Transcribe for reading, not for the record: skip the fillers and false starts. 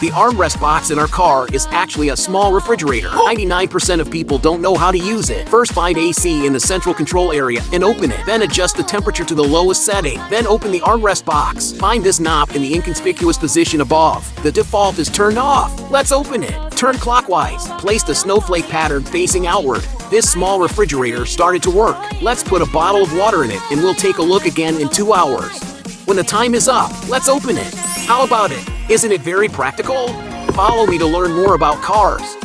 The armrest box in our car is actually a small refrigerator. 99% of people don't know how to use it. First, find AC in the central control area and open it. Then adjust the temperature to the lowest setting. Then open the armrest box. Find this knob in the inconspicuous position above. The default is turned off. Let's open it. Turn clockwise. Place the snowflake pattern facing outward. This small refrigerator started to work. Let's put a bottle of water in it and we'll take a look again in 2 hours. When the time is up, let's open it. How about it? Isn't it very practical? Follow me to learn more about cars.